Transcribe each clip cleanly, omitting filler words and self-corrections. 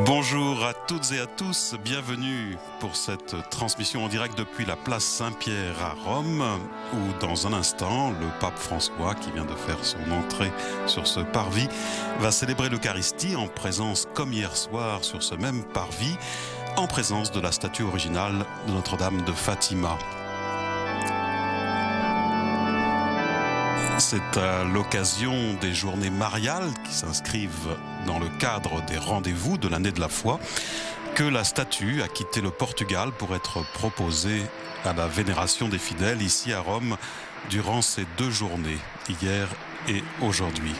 Bonjour à toutes et à tous, bienvenue pour cette transmission en direct depuis la place Saint-Pierre à Rome, où dans un instant, le pape François, qui vient de faire son entrée sur ce parvis, va célébrer l'Eucharistie en présence, comme hier soir, sur ce même parvis, en présence de la statue originale de Notre-Dame de Fatima. C'est à l'occasion des journées mariales qui s'inscrivent dans le cadre des rendez-vous de l'année de la foi que la statue a quitté le Portugal pour être proposée à la vénération des fidèles ici à Rome durant ces 2 journées, hier et aujourd'hui.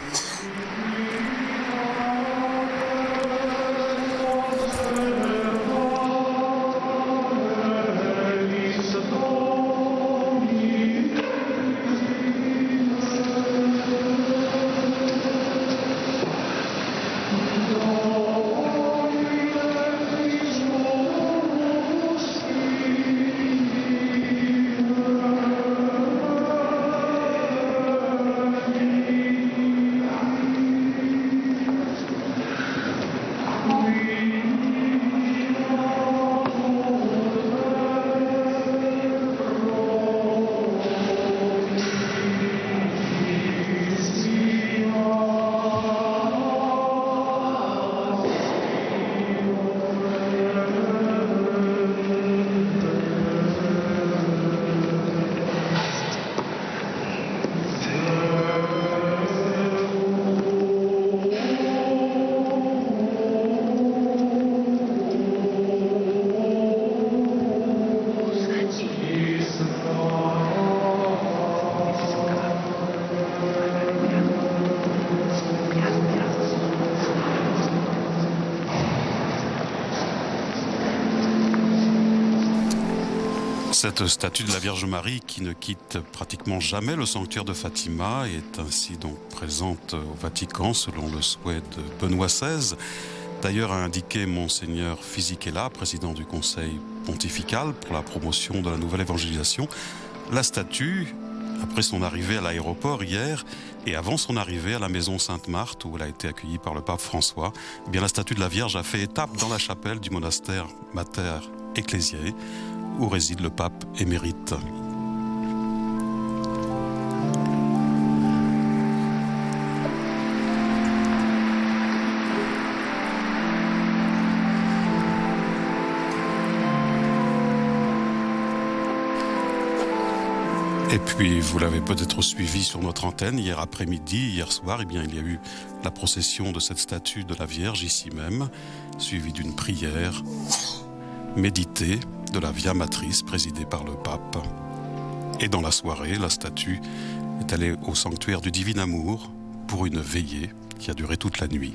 Cette statue de la Vierge Marie qui ne quitte pratiquement jamais le sanctuaire de Fatima est ainsi donc présente au Vatican selon le souhait de Benoît XVI. D'ailleurs a indiqué Monseigneur Fisichella, président du Conseil pontifical pour la promotion de la nouvelle évangélisation. La statue, après son arrivée à l'aéroport hier et avant son arrivée à la maison Sainte-Marthe où elle a été accueillie par le pape François, eh bien la statue de la Vierge a fait étape dans la chapelle du monastère Mater Ecclesiae où réside le pape émérite. Et puis, vous l'avez peut-être suivi sur notre antenne, hier après-midi, hier soir, eh bien, il y a eu la procession de cette statue de la Vierge ici même, suivie d'une prière méditée de la Via Matrice présidée par le pape. Et dans la soirée, la statue est allée au sanctuaire du Divin Amour pour une veillée qui a duré toute la nuit.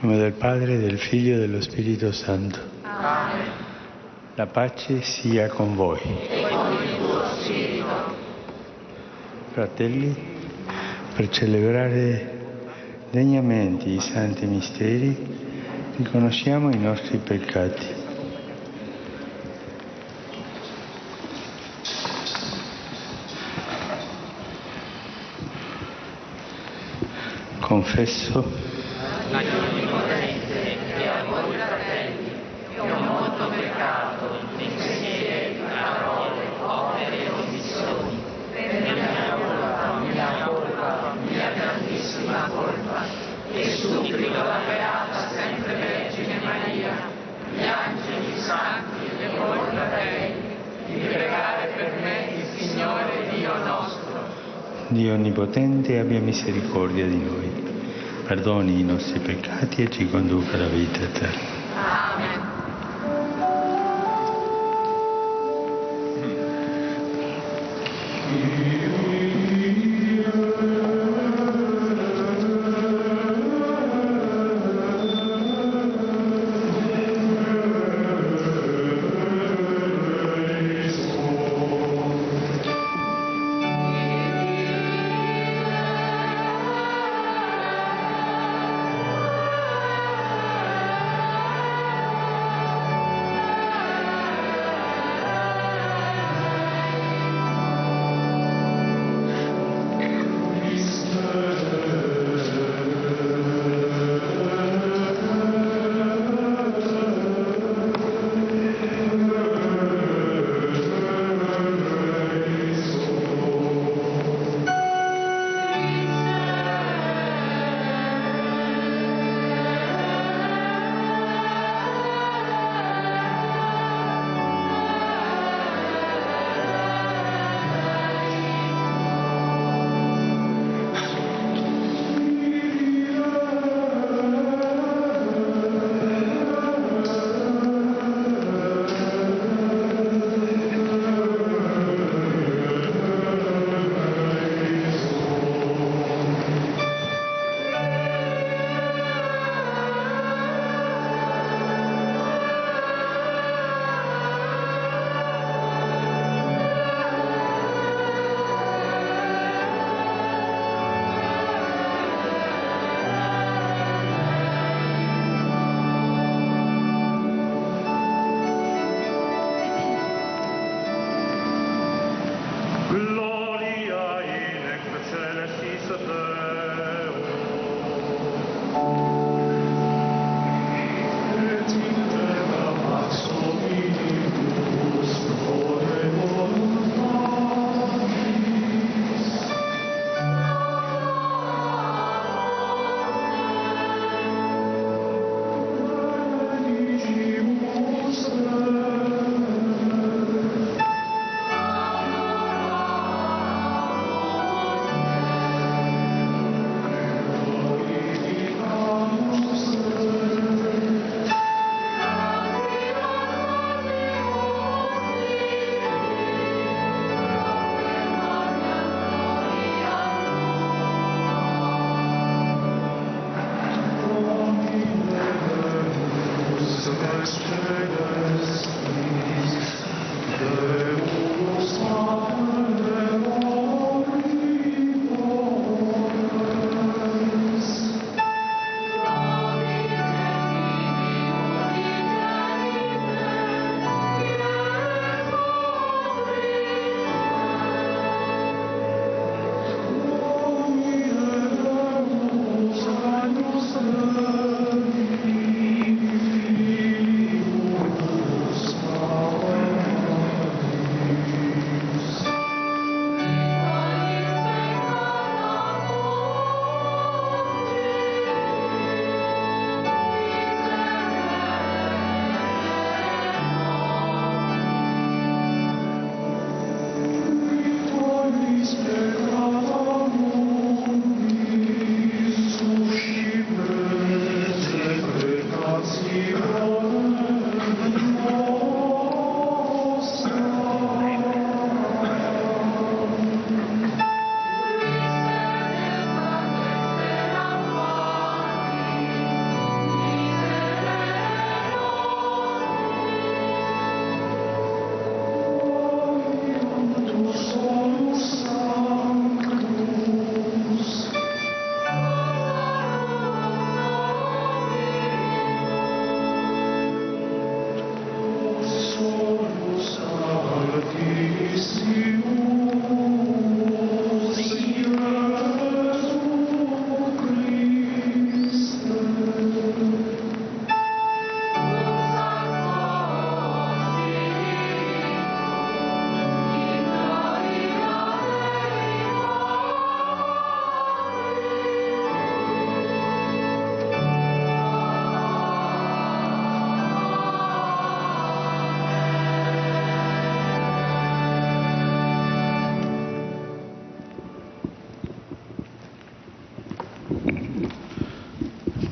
In nome del Padre, del Figlio e dello Spirito Santo. Amen. La pace sia con voi. E con il tuo spirito. Fratelli, per celebrare degnamente i santi misteri, riconosciamo i nostri peccati. Confesso La onnipotente e a voi fratelli, che ho molto peccato in pensieri, parole, opere e omissioni, per mia grandissima colpa, e supplico la Beata sempre Vergine Maria, gli angeli, i santi e voi fratelli, di pregare per me il Signore Dio nostro. Dio Onnipotente abbia misericordia di noi, perdoni i nostri peccati e ci conduca alla vita eterna. Amen.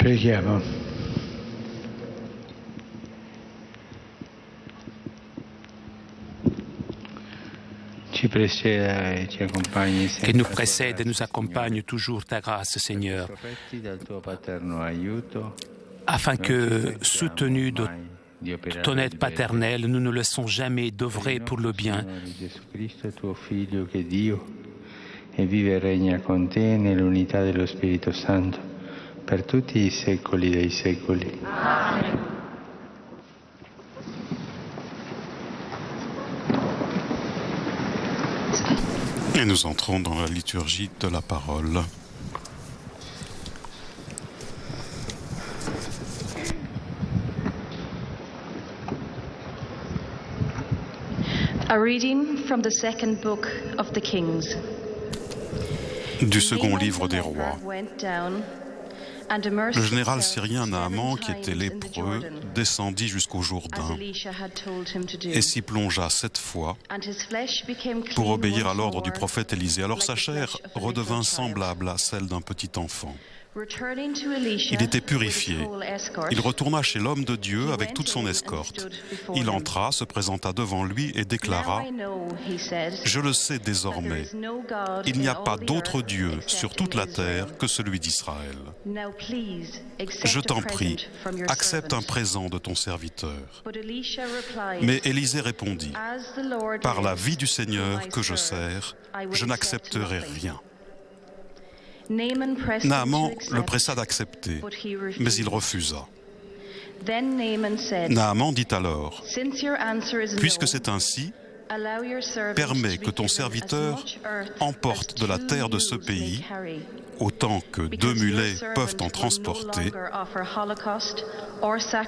Preghiamo. Que nous précède et nous accompagne toujours ta grâce, Seigneur, afin que, soutenus de ton aide paternelle, nous ne laissons jamais d'œuvrer pour le bien. E vive e regna con te nell'unità dello Spirito Santo per tutti i secoli dei secoli. Amen. Et nous entrons dans la liturgie de la parole. A reading from the second book of the Kings. Du second livre des rois. Le général syrien Naaman, qui était lépreux, descendit jusqu'au Jourdain et s'y plongea 7 fois pour obéir à l'ordre du prophète Élisée. Alors sa chair redevint semblable à celle d'un petit enfant. Il était purifié. Il retourna chez l'homme de Dieu avec toute son escorte. Il entra, se présenta devant lui et déclara « Je le sais désormais, il n'y a pas d'autre Dieu sur toute la terre que celui d'Israël. Je t'en prie, accepte un présent de ton serviteur. » Mais Élisée répondit « Par la vie du Seigneur que je sers, je n'accepterai rien. » Naaman le pressa d'accepter, mais il refusa. Naaman dit alors, « Puisque c'est ainsi, permets que ton serviteur emporte de la terre de ce pays, autant que 2 mulets peuvent en transporter,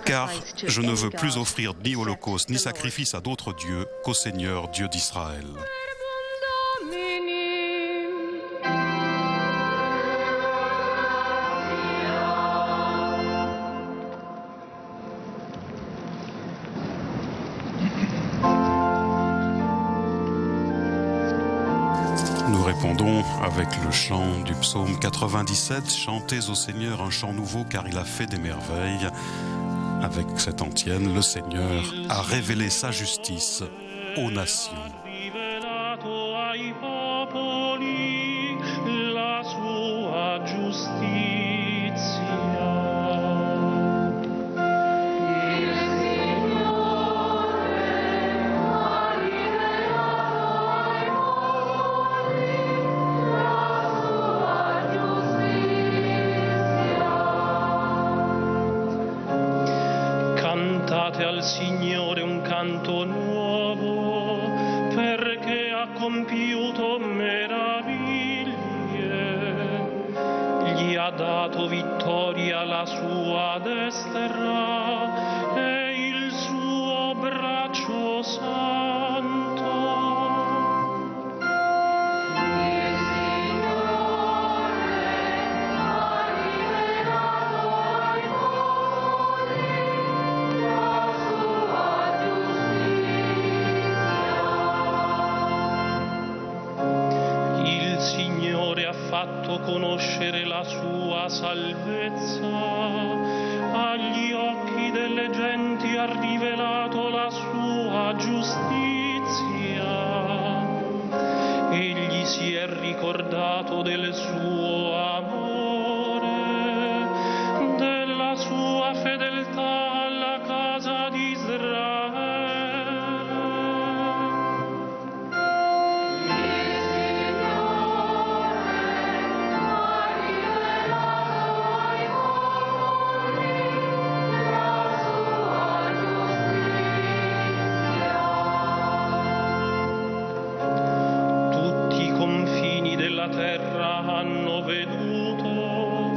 car je ne veux plus offrir ni holocauste ni sacrifice à d'autres dieux qu'au Seigneur Dieu d'Israël. » Nous répondons avec le chant du psaume 97, « Chantez au Seigneur un chant nouveau car il a fait des merveilles ». Avec cette antienne, le Seigneur a révélé sa justice aux nations. Cantate al Signore un canto nuovo, perché ha compiuto meraviglie. Gli ha dato vittoria la sua destra e il suo braccio santo. Fatto conoscere la sua salvezza, agli occhi delle genti ha rivelato la sua giustizia. Egli si è ricordato del suo amore, della sua fedeltà alla casa di Israele. Terra hanno veduto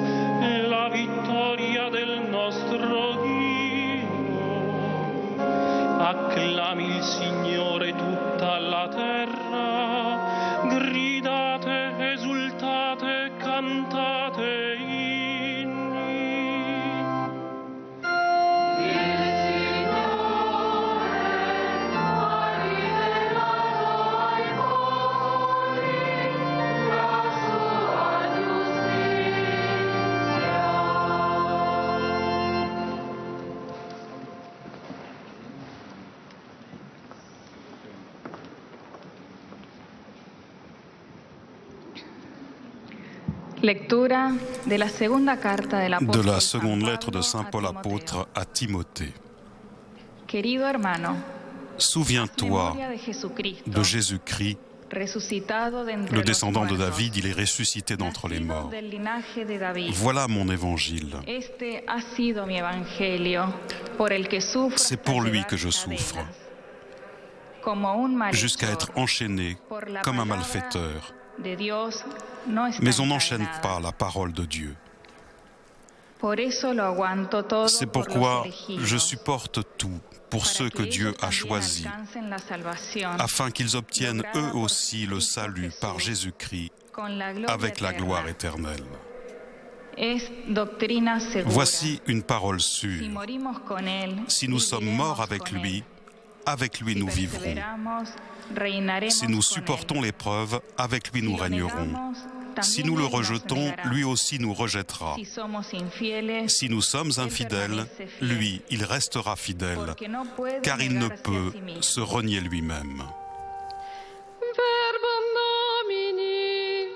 la vittoria del nostro Dio. Acclami il Signore tutta la terra, gridate, esultate, cantate inni. Lectura de la segunda carta del De apóstol la San seconde lettre Pablo de Saint a Paul Timoteo. apôtre à Timothée. Querido hermano, Souviens-toi memoria de Jesucristo, de Jésus-Christ, resucitado de entre le los descendant de muertos, David, il est ressuscité d'entre les nacido morts. del linaje de David. Voilà mon évangile. Este ha sido mi evangelio, por el que sufro C'est hasta pour lui llevar que je cadenas, souffre, como un jusqu'à malhechor, être enchaîné por la comme un palabra malfaiteur. de Dios no está Mais on n'enchaîne encadenada. pas la parole de Dieu. Por eso lo aguanto todo C'est por pourquoi los elegidos, je supporte tout pour para ceux que que Dieu ellos a también choisis, alcancen la salvación, afin qu'ils obtiennent lograda eux por aussi le Cristo salut par Jesús, Jésus-Christ con la gloria avec la eterna. gloire éternelle. Es doctrina segura. Voici une parole Si sûre. morimos con él, Si nous sommes viviremos morts avec con lui, él. avec lui Si nous vivrons. perseveramos, reinaremos Si nous con supportons él. l'épreuve, avec lui Si nous lo régnerons. negamos, Si también nous le él nos rejetons, negará. lui aussi nous rejettera. Si somos infieles, Si nous sommes él infidèles, permanece fiel, lui, il restera fidèle, porque no puede car il ne negarse a peut sí mismo. se renier lui-même. Verbum Domini.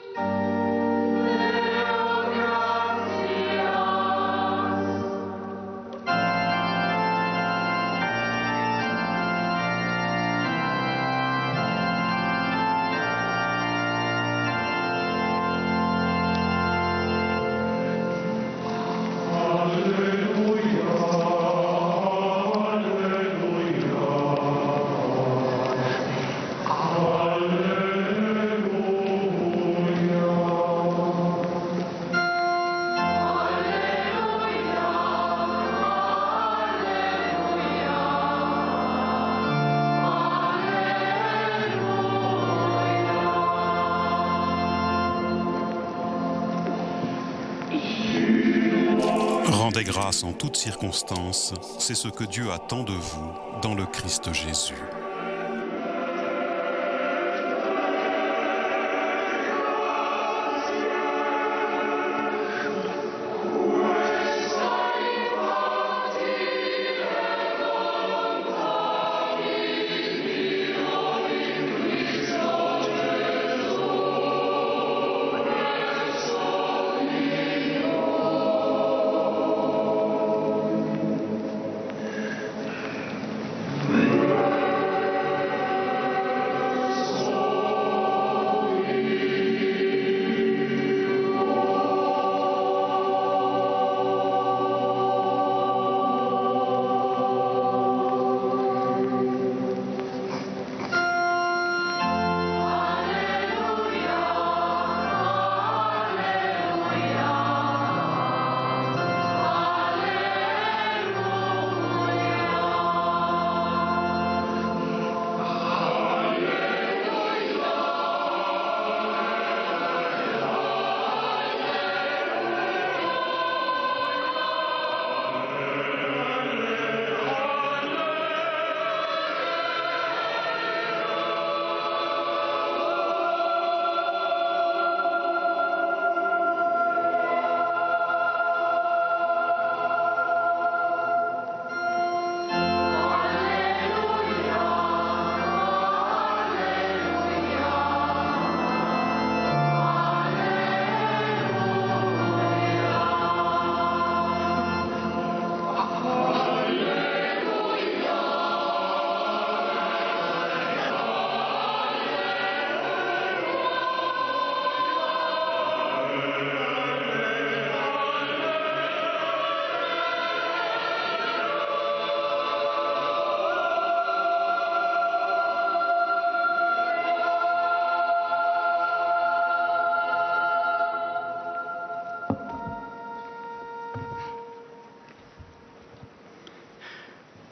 Rendez grâce en toutes circonstances, c'est ce que Dieu attend de vous dans le Christ Jésus.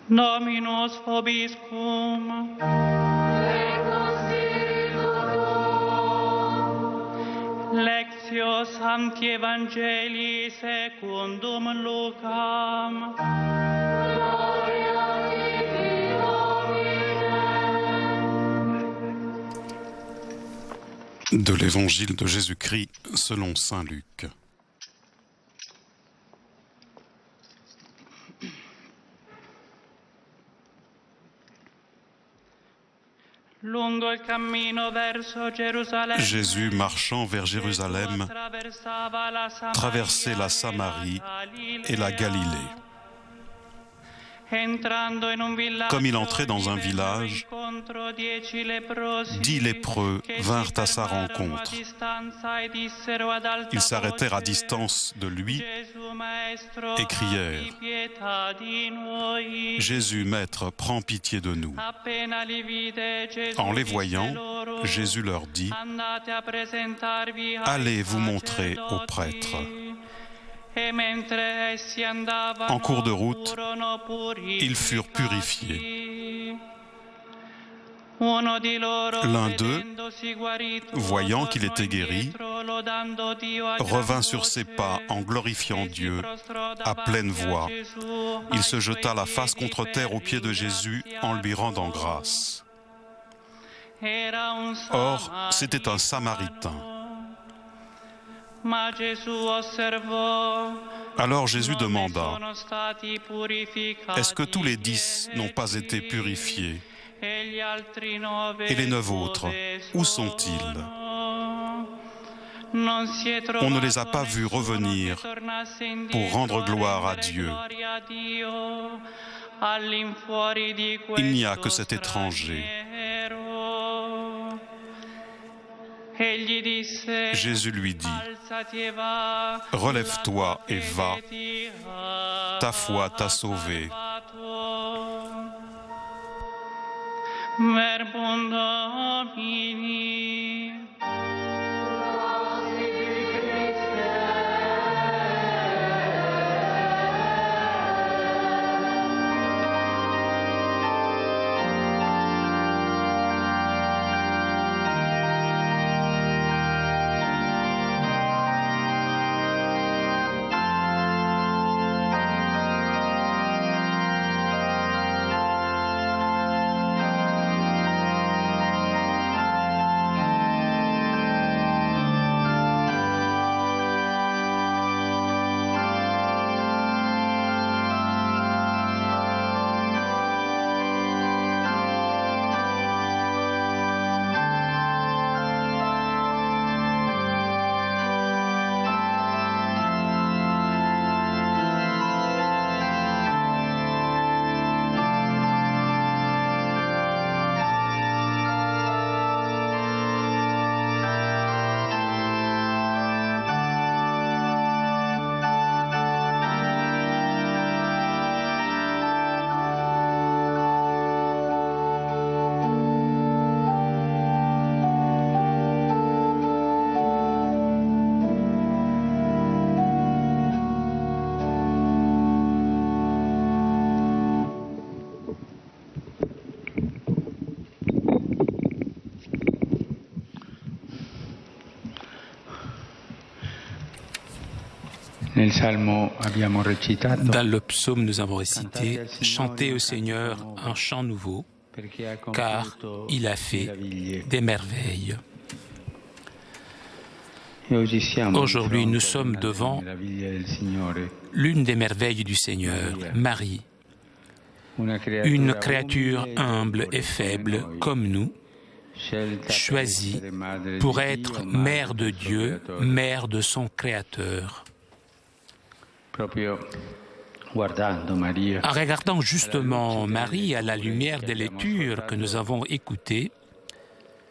Dominus vobiscum. Lectio Sancti Evangelii secundum Lucam. De l'évangile de Jésus-Christ selon saint Luc. Jésus, marchant vers Jérusalem, traversait la Samarie et la Galilée. Comme il entrait dans un village, 10 lépreux vinrent à sa rencontre. Ils s'arrêtèrent à distance de lui et crièrent « Jésus, Maître, prends pitié de nous ». En les voyant, Jésus leur dit « Allez vous montrer aux prêtres ». En cours de route, ils furent purifiés. L'un d'eux, voyant qu'il était guéri, revint sur ses pas en glorifiant Dieu à pleine voix. Il se jeta la face contre terre aux pieds de Jésus en lui rendant grâce. Or, c'était un Samaritain. Alors Jésus demanda, « Est-ce que tous les 10 n'ont pas été purifiés? Et les 9 autres, où sont-ils? On ne les a pas vus revenir pour rendre gloire à Dieu. Il n'y a que cet étranger. » Jésus lui dit, « Relève-toi et va, ta foi t'a sauvé. » Verbum Domini. Dans le psaume, nous avons récité « Chantez au Seigneur un chant nouveau, car il a fait des merveilles ». Aujourd'hui, nous sommes devant l'une des merveilles du Seigneur, Marie, une créature humble et faible comme nous, choisie pour être mère de Dieu, mère de son Créateur. En regardant justement Marie à la lumière des lectures que nous avons écoutées,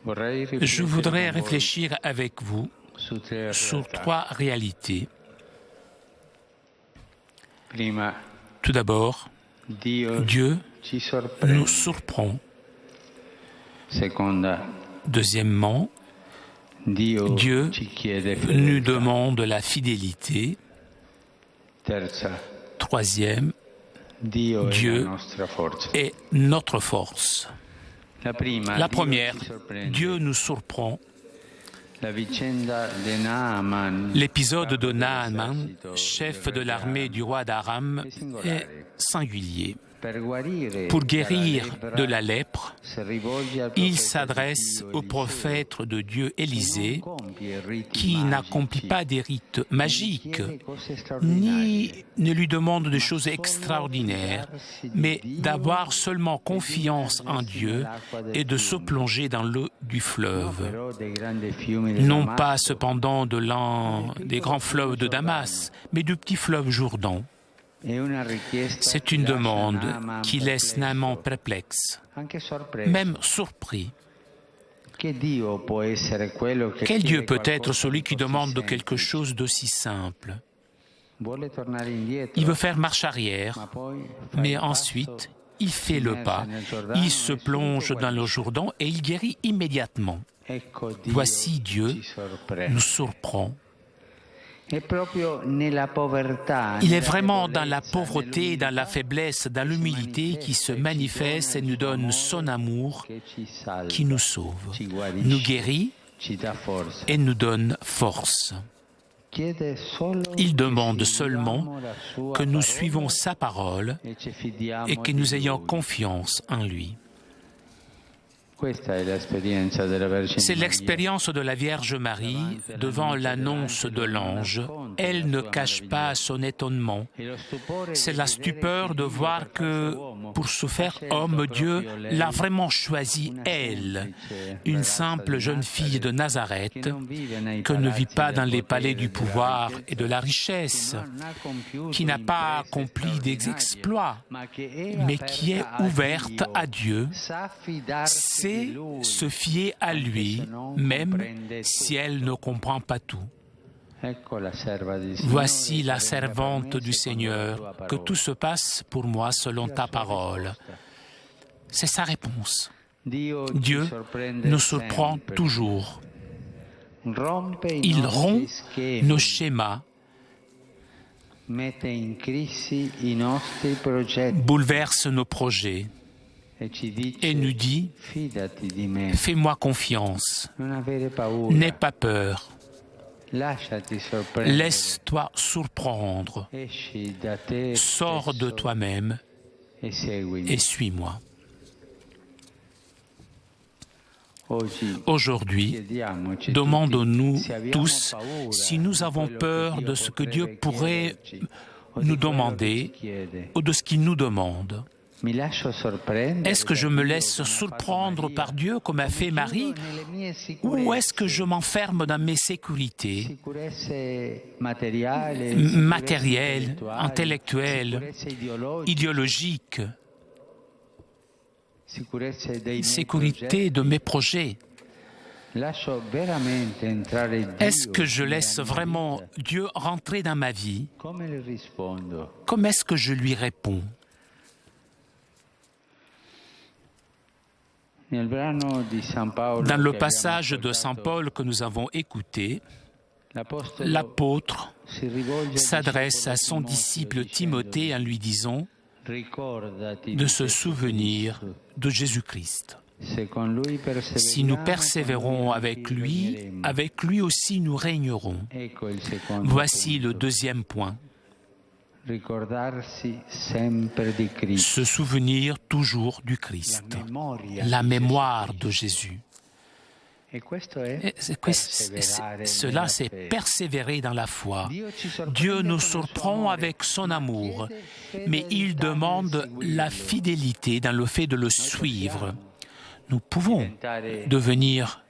je voudrais réfléchir avec vous sur 3 réalités. Tout d'abord, Dieu nous surprend. Deuxièmement, Dieu nous demande la fidélité. Troisième, Dieu est notre force. La première, Dieu nous surprend. L'épisode de Naaman, chef de l'armée du roi d'Aram, est singulier. Pour guérir de la lèpre, il s'adresse au prophète de Dieu Élisée, qui n'accomplit pas des rites magiques, ni ne lui demande des choses extraordinaires, mais d'avoir seulement confiance en Dieu et de se plonger dans l'eau du fleuve. Non pas cependant de l'un des grands fleuves de Damas, mais du petit fleuve Jourdain. C'est une demande qui laisse Naaman perplexe, même surpris. Quel Dieu peut être celui qui demande quelque chose d'aussi simple? Il veut faire marche arrière, mais ensuite, il fait le pas, il se plonge dans le Jourdain et il guérit immédiatement. Voici Dieu nous surprend. Il est vraiment dans la pauvreté, dans la faiblesse, dans l'humilité qui se manifeste et nous donne son amour qui nous sauve, nous guérit et nous donne force. Il demande seulement que nous suivons sa parole et que nous ayons confiance en lui. C'est l'expérience de la Vierge Marie devant l'annonce de l'ange. Elle ne cache pas son étonnement. C'est la stupeur de voir que, pour se faire homme, Dieu l'a vraiment choisie, elle, une simple jeune fille de Nazareth, que ne vit pas dans les palais du pouvoir et de la richesse, qui n'a pas accompli des exploits, mais qui est ouverte à Dieu. C'est se fier à lui, même si elle ne comprend pas tout. Voici la servante du Seigneur, que tout se passe pour moi selon ta parole. C'est sa réponse. Dieu nous surprend toujours. Il rompt nos schémas, bouleverse nos projets, et nous dit « Fais-moi confiance, n'aie pas peur, laisse-toi surprendre, sors de toi-même et suis-moi. » Aujourd'hui, demandons-nous tous si nous avons peur de ce que Dieu pourrait nous demander ou de ce qu'il nous demande. Est-ce que je me laisse surprendre par Dieu comme a fait Marie, ou est-ce que je m'enferme dans mes sécurités matérielles, intellectuelles, idéologiques, sécurité de mes projets? Est-ce que je laisse vraiment Dieu rentrer dans ma vie? Comment est-ce que je lui réponds? Dans le passage de Saint Paul que nous avons écouté, l'apôtre s'adresse à son disciple Timothée en lui disant de se souvenir de Jésus-Christ. Si nous persévérons avec lui aussi nous régnerons. Voici le deuxième point. Se souvenir toujours du Christ, la mémoire de Jésus. Cela, c'est persévérer dans la foi. Dieu nous surprend avec son amour, mais il demande la fidélité dans le fait de le suivre. Nous pouvons devenir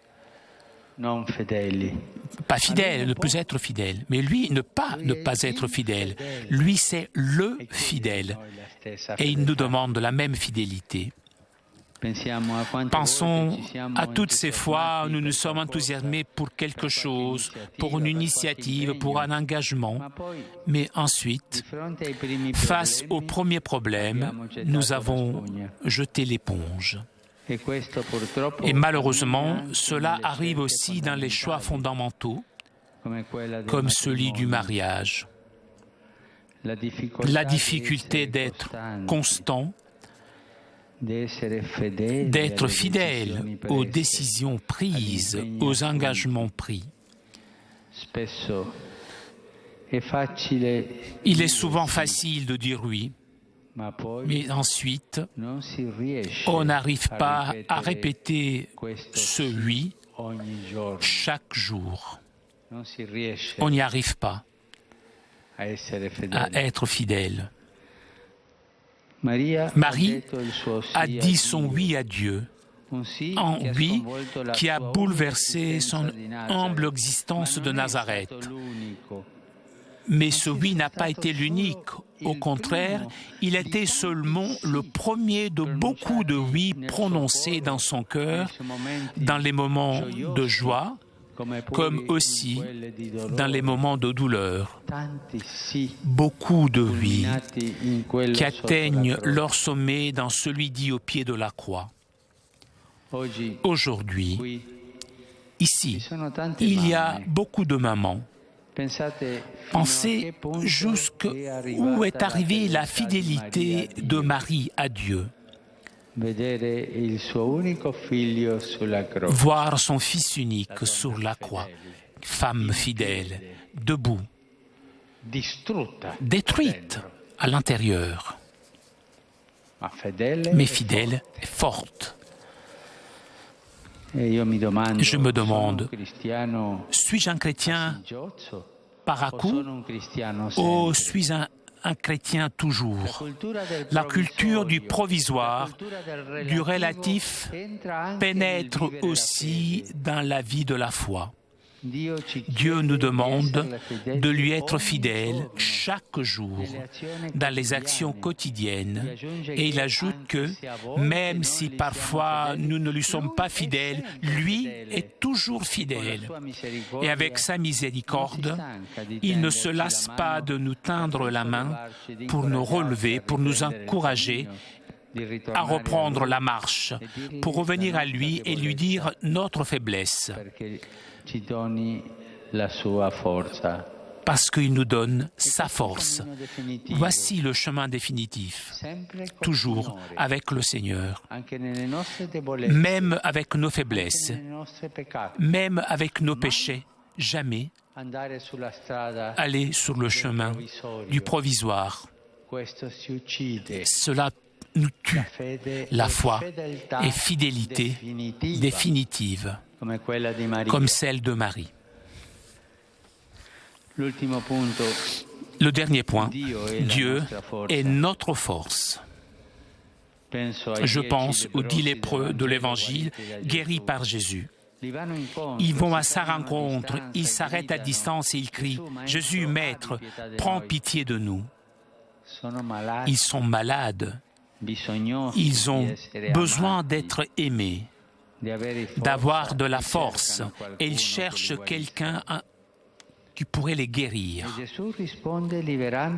pas fidèle, ne plus être fidèle, mais lui ne pas être fidèle. Lui, c'est le fidèle et il nous demande la même fidélité. Pensons à toutes ces fois où nous nous sommes enthousiasmés pour quelque chose, pour une initiative, pour un engagement, mais ensuite, face au premier problème, nous avons jeté l'éponge. Et malheureusement, cela arrive aussi dans les choix fondamentaux, comme celui du mariage. La difficulté d'être constant, d'être fidèle aux décisions prises, aux engagements pris. Il est souvent facile de dire oui, Mais ensuite, on n'arrive pas à répéter ce oui chaque jour. On n'y arrive pas à être fidèle. Marie a dit son oui à Dieu, un oui qui a bouleversé son humble existence de Nazareth. Mais ce oui n'a pas été l'unique. Au contraire, il était seulement le premier de beaucoup de oui prononcés dans son cœur, dans les moments de joie, comme aussi dans les moments de douleur. Beaucoup de oui qui atteignent leur sommet dans celui dit au pied de la croix. Aujourd'hui, ici, il y a beaucoup de mamans. Pensez jusqu'où est arrivée la fidélité de Marie à Dieu. Voir son fils unique sur la croix, femme fidèle, debout, détruite à l'intérieur, mais fidèle et forte. Je me demande, suis-je un chrétien par à-coup ou suis-je un chrétien toujours? La culture du provisoire, du relatif, pénètre aussi dans la vie de la foi. Dieu nous demande de lui être fidèle chaque jour dans les actions quotidiennes et il ajoute que même si parfois nous ne lui sommes pas fidèles, lui est toujours fidèle et avec sa miséricorde, il ne se lasse pas de nous tendre la main pour nous relever, pour nous encourager à reprendre la marche, pour revenir à lui et lui dire notre faiblesse. Parce qu'il nous donne sa force. Voici le chemin définitif, toujours avec le Seigneur, même avec nos faiblesses, même avec nos péchés, jamais aller sur le chemin du provisoire. Cela nous tue. La foi et fidélité définitive, comme celle de Marie. Le dernier point, Dieu est notre force. Je pense aux 10 lépreux de l'Évangile guéris par Jésus. Ils vont à sa rencontre, ils s'arrêtent à distance et ils crient « Jésus, Maître, prends pitié de nous ». Ils sont malades. Ils ont besoin d'être aimés, d'avoir de la force, et ils cherchent quelqu'un qui pourrait les guérir.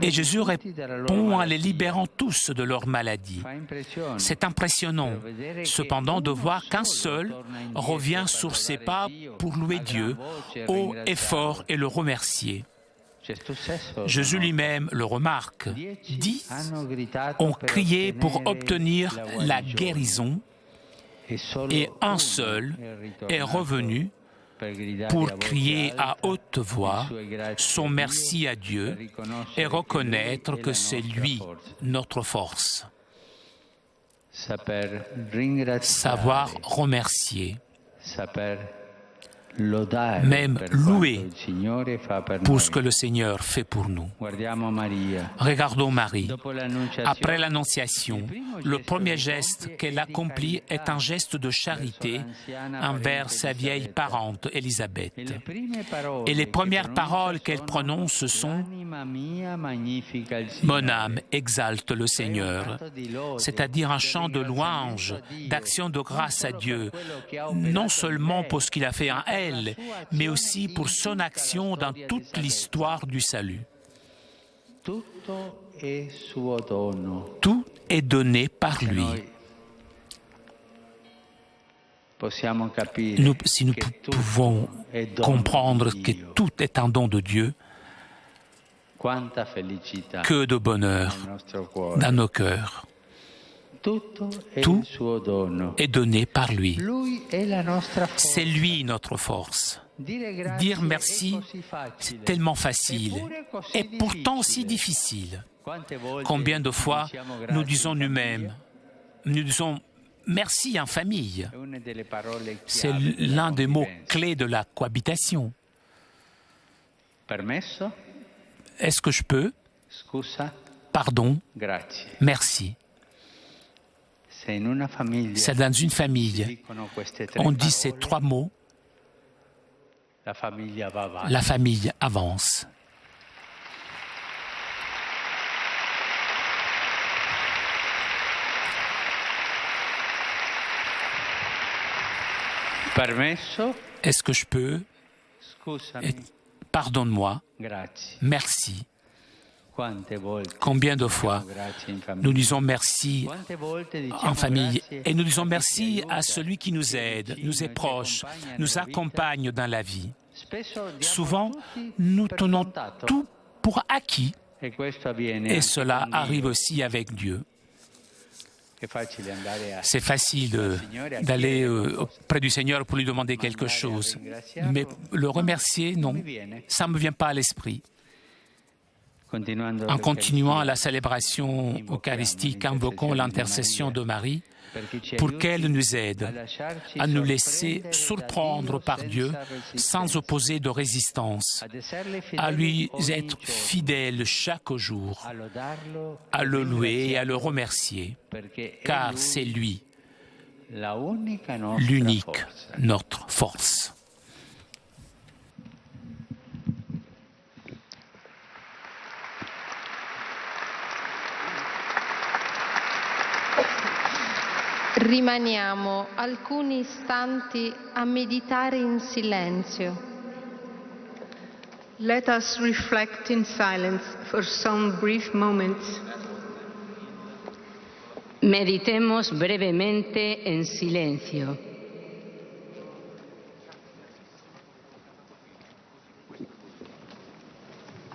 Et Jésus répond en les libérant tous de leur maladie. C'est impressionnant, cependant, de voir qu'un seul revient sur ses pas pour louer Dieu, haut et fort, et le remercier. Jésus lui-même le remarque. 10 ont crié pour obtenir la guérison et un seul est revenu pour crier à haute voix son merci à Dieu et reconnaître que c'est lui notre force. Savoir remercier, même louer pour ce que le Seigneur fait pour nous. Regardons Marie. Après l'Annonciation, le premier geste qu'elle accomplit est un geste de charité envers sa vieille parente, Élisabeth. Et les premières paroles qu'elle prononce sont « Mon âme exalte le Seigneur », c'est-à-dire un chant de louange, d'action de grâce à Dieu, non seulement pour ce qu'il a fait en elle, mais aussi pour son action dans toute l'histoire du salut. Tout est donné par lui. Si nous pouvons comprendre que tout est un don de Dieu, que de bonheur dans nos cœurs. Tout est donné par lui. C'est lui notre force. Dire merci, c'est tellement facile et pourtant si difficile. Combien de fois nous disons nous-mêmes, nous disons merci en famille. C'est l'un des mots clés de la cohabitation. Est-ce que je peux? Pardon. Merci. C'est dans une famille. On dit ces trois mots. La famille avance. Est-ce que je peux? Pardonne-moi. Merci. Combien de fois nous disons merci en famille et nous disons merci à celui qui nous aide, nous est proche, nous accompagne dans la vie. Souvent, nous tenons tout pour acquis et cela arrive aussi avec Dieu. C'est facile d'aller auprès du Seigneur pour lui demander quelque chose, mais le remercier, non, ça ne me vient pas à l'esprit. En continuant la célébration eucharistique, invoquons l'intercession de Marie pour qu'elle nous aide à nous laisser surprendre par Dieu sans opposer de résistance, à lui être fidèle chaque jour, à le louer et à le remercier, car c'est lui l'unique, notre force. Rimaniamo alcuni istanti a meditare in silenzio. Let us reflect in silence for some brief moments. Meditemos brevemente en silencio.